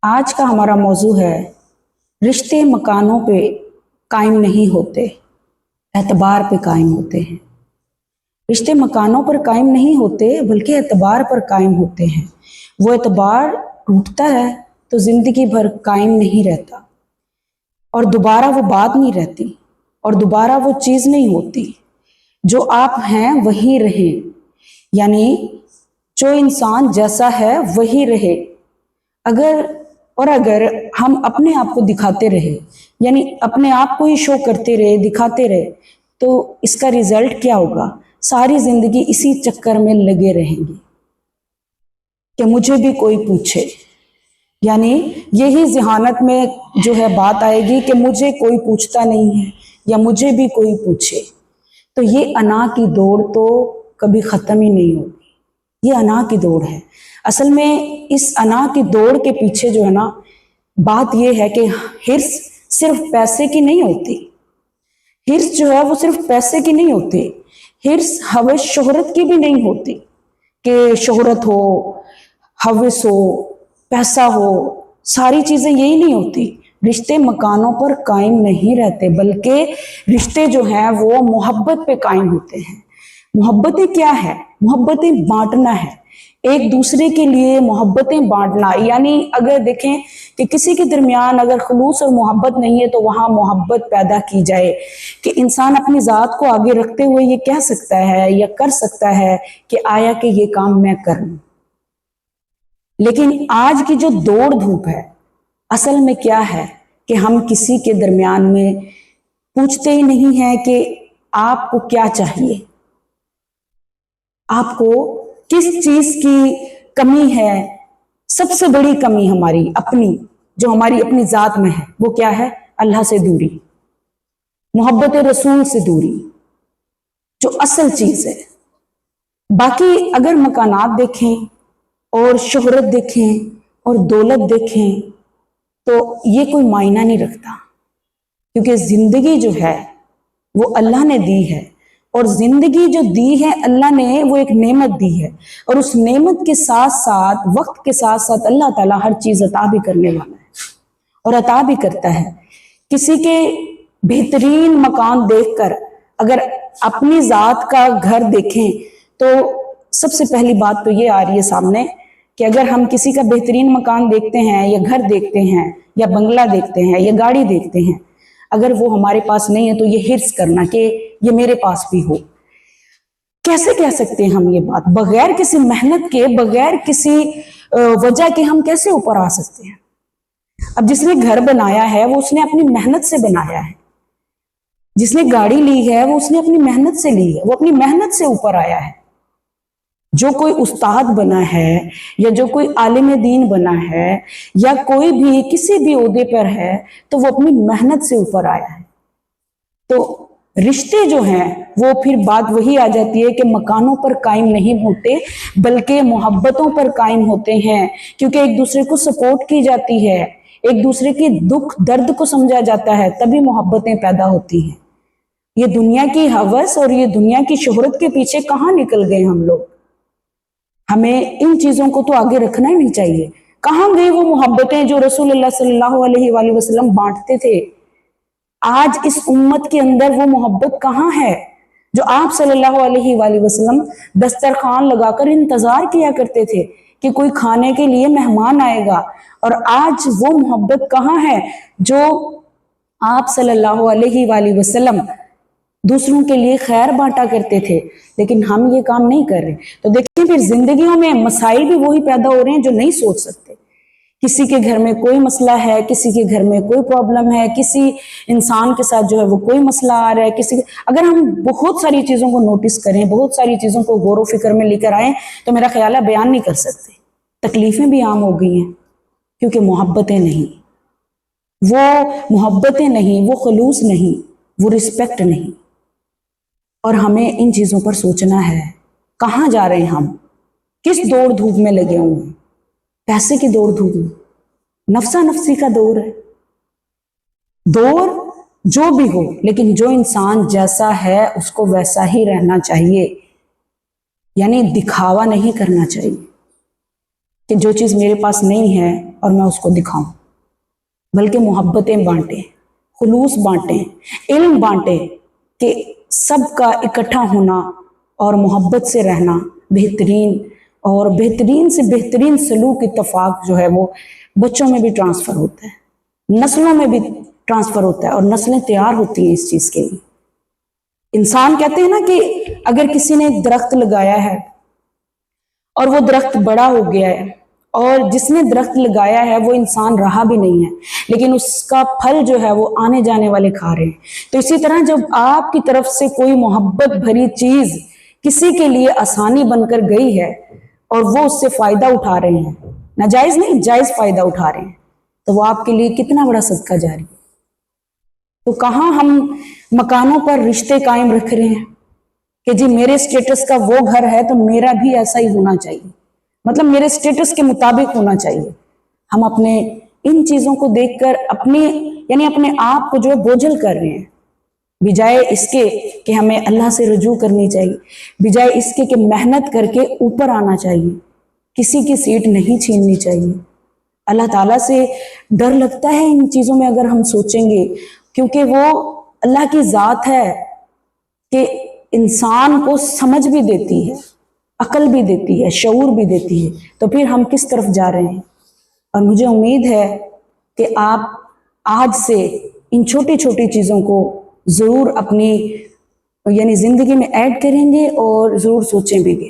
आज का हमारा मौजू है रिश्ते मकानों पे कायम नहीं होते, एतबार पे कायम होते हैं। रिश्ते मकानों पर कायम नहीं होते बल्कि एतबार पर कायम होते हैं। वो एतबार टूटता है तो ज़िंदगी भर कायम नहीं रहता और दोबारा वो बात नहीं रहती और दोबारा वो चीज़ नहीं होती। जो आप हैं वही रहें, यानी जो इंसान जैसा है वही रहे। अगर हम अपने आप को दिखाते रहे, यानी अपने आप को ही शो करते रहे, दिखाते रहे, तो इसका रिजल्ट क्या होगा? सारी जिंदगी इसी चक्कर में लगे रहेंगे कि मुझे भी कोई पूछे, यानी यही ज़हानत में जो है बात आएगी कि मुझे कोई पूछता नहीं है या मुझे भी कोई पूछे। तो ये अना की दौड़ तो कभी ख़त्म ही नहीं होगी। ये अना की दौड़ है। असल में इस अना की दौड़ के पीछे जो है ना, बात ये है कि हिर्स सिर्फ पैसे की नहीं होती। हिर्स जो है वो सिर्फ पैसे की नहीं होती। हिर्स हवस शोहरत की भी नहीं होती कि शोहरत हो, हवस हो, पैसा हो, सारी चीज़ें यही नहीं होती। रिश्ते मकानों पर कायम नहीं रहते बल्कि रिश्ते जो हैं वो मोहब्बत पे कायम होते हैं। मोहब्बतें क्या है? मोहब्बतें बांटना है, एक दूसरे के लिए मोहब्बतें बांटना। यानी अगर देखें कि किसी के दरमियान अगर खुलूस और मोहब्बत नहीं है तो वहाँ मोहब्बत पैदा की जाए कि इंसान अपनी ज़ात को आगे रखते हुए ये कह सकता है या कर सकता है कि आया कि ये काम मैं कर लूँ। लेकिन आज की जो दौड़ धूप है, असल में क्या है कि हम किसी के दरमियान में पूछते ही नहीं है कि आपको क्या चाहिए, आपको किस चीज की कमी है। सबसे बड़ी कमी हमारी अपनी, जो हमारी अपनी जात में है, वो क्या है? अल्लाह से दूरी, मोहब्बत रसूल से दूरी, जो असल चीज है। बाकी अगर मकानात देखें और शोहरत देखें और दौलत देखें तो ये कोई मायना नहीं रखता, क्योंकि जिंदगी जो है वो अल्लाह ने दी है और जिंदगी जो दी है अल्लाह ने, वो एक नेमत दी है और उस नेमत के साथ साथ वक्त के साथ साथ अल्लाह ताला हर चीज अता भी करने वाला है और अता भी करता है। किसी के बेहतरीन मकान देखकर अगर अपनी जात का घर देखें तो सबसे पहली बात तो ये आ रही है सामने कि अगर हम किसी का बेहतरीन मकान देखते हैं या घर देखते हैं या बंगला देखते हैं या गाड़ी देखते हैं, अगर वो हमारे पास नहीं है तो ये हिर्स करना कि ये मेरे पास भी हो। कैसे कह सकते हैं हम ये बात? बगैर किसी मेहनत के, बगैर किसी वजह के हम कैसे ऊपर आ सकते हैं? अब जिसने घर बनाया है वो उसने अपनी मेहनत से बनाया है, जिसने गाड़ी ली है वो उसने अपनी मेहनत से ली है, वो अपनी मेहनत से ऊपर आया है। जो कोई उस्ताद बना है या जो कोई आलिम दीन बना है या कोई भी किसी भी ओहदे पर है तो वो अपनी मेहनत से ऊपर आया है। तो रिश्ते जो हैं वो फिर बात वही आ जाती है कि मकानों पर कायम नहीं होते बल्कि मोहब्बतों पर कायम होते हैं, क्योंकि एक दूसरे को सपोर्ट की जाती है, एक दूसरे के दुख दर्द को समझा जाता है, तभी मोहब्बतें पैदा होती हैं। ये दुनिया की हवस और ये दुनिया की शोहरत के पीछे कहाँ निकल गए हम लोग? हमें इन चीजों को तो आगे रखना ही नहीं चाहिए। कहाँ गई वो मोहब्बतें जो रसूलुल्लाह सल्लल्लाहु अलैहि वसल्लम बांटते थे? आज इस उम्मत के अंदर वो मोहब्बत कहाँ है जो आप सल्लल्लाहु अलैहि वसल्लम दस्तरखान लगाकर इंतजार किया करते थे कि कोई खाने के लिए मेहमान आएगा? और आज वो मोहब्बत कहाँ है जो आप सल्लल्लाहु अलैहि वसल्लम दूसरों के लिए खैर बांटा करते थे? लेकिन हम ये काम नहीं कर रहे। तो देखिए फिर जिंदगियों में मसाइल भी वही पैदा हो रहे हैं जो नहीं सोच सकते। किसी के घर में कोई मसला है, किसी के घर में कोई प्रॉब्लम है, किसी इंसान के साथ जो है वो कोई मसला आ रहा है, अगर हम बहुत सारी चीजों को नोटिस करें, बहुत सारी चीजों को गौर फिक्र में लेकर आए तो मेरा ख्याल है बयान नहीं कर सकते। तकलीफें भी आम हो गई हैं क्योंकि मोहब्बतें नहीं, वो मोहब्बतें नहीं, वो खलूस नहीं, वो रिस्पेक्ट नहीं। और हमें इन चीजों पर सोचना है। कहाँ जा रहे हैं हम? किस दौड़ धूप में लगे हुए हैं? पैसे की दौड़ धूप में, नफसा नफसी का दौर है। दौर जो भी हो, लेकिन जो इंसान जैसा है उसको वैसा ही रहना चाहिए, यानी दिखावा नहीं करना चाहिए कि जो चीज मेरे पास नहीं है اور میں اس کو دکھاؤں، بلکہ محبتیں بانٹیں، خلوص بانٹیں، علم بانٹیں کہ سب کا اکٹھا ہونا اور محبت سے رہنا بہترین اور بہترین سے بہترین سلوک اتفاق جو ہے وہ بچوں میں بھی ٹرانسفر ہوتا ہے، نسلوں میں بھی ٹرانسفر ہوتا ہے، اور نسلیں تیار ہوتی ہیں اس چیز کے لیے۔ انسان کہتے ہیں نا کہ اگر کسی نے ایک درخت لگایا ہے اور وہ درخت بڑا ہو گیا ہے، اور جس نے درخت لگایا ہے وہ انسان رہا بھی نہیں ہے، لیکن اس کا پھل جو ہے وہ آنے جانے والے کھا رہے ہیں۔ تو اسی طرح جب آپ کی طرف سے کوئی محبت بھری چیز کسی کے لیے آسانی بن کر گئی ہے اور وہ اس سے فائدہ اٹھا رہے ہیں، ناجائز نہیں، جائز فائدہ اٹھا رہے ہیں، تو وہ آپ کے لیے کتنا بڑا صدقہ جاری ہے۔ تو کہاں ہم مکانوں پر رشتے قائم رکھ رہے ہیں کہ جی میرے سٹیٹس کا وہ گھر ہے تو میرا بھی ایسا ہی ہونا چاہیے، مطلب میرے سٹیٹس کے مطابق ہونا چاہیے۔ ہم اپنے ان چیزوں کو دیکھ کر اپنے آپ کو جو ہے بوجھل کر رہے ہیں، بجائے اس کے کہ ہمیں اللہ سے رجوع کرنی چاہیے، بجائے اس کے کہ محنت کر کے اوپر آنا چاہیے، کسی کی سیٹ نہیں چھیننی چاہیے۔ اللہ تعالیٰ سے ڈر لگتا ہے ان چیزوں میں اگر ہم سوچیں گے، کیونکہ وہ اللہ کی ذات ہے کہ انسان کو سمجھ بھی دیتی ہے، عقل بھی دیتی ہے، شعور بھی دیتی ہے، تو پھر ہم کس طرف جا رہے ہیں؟ اور مجھے امید ہے کہ آپ آج سے ان چھوٹی چھوٹی چیزوں کو ضرور اپنی زندگی میں ایڈ کریں گے اور ضرور سوچیں بھی گے۔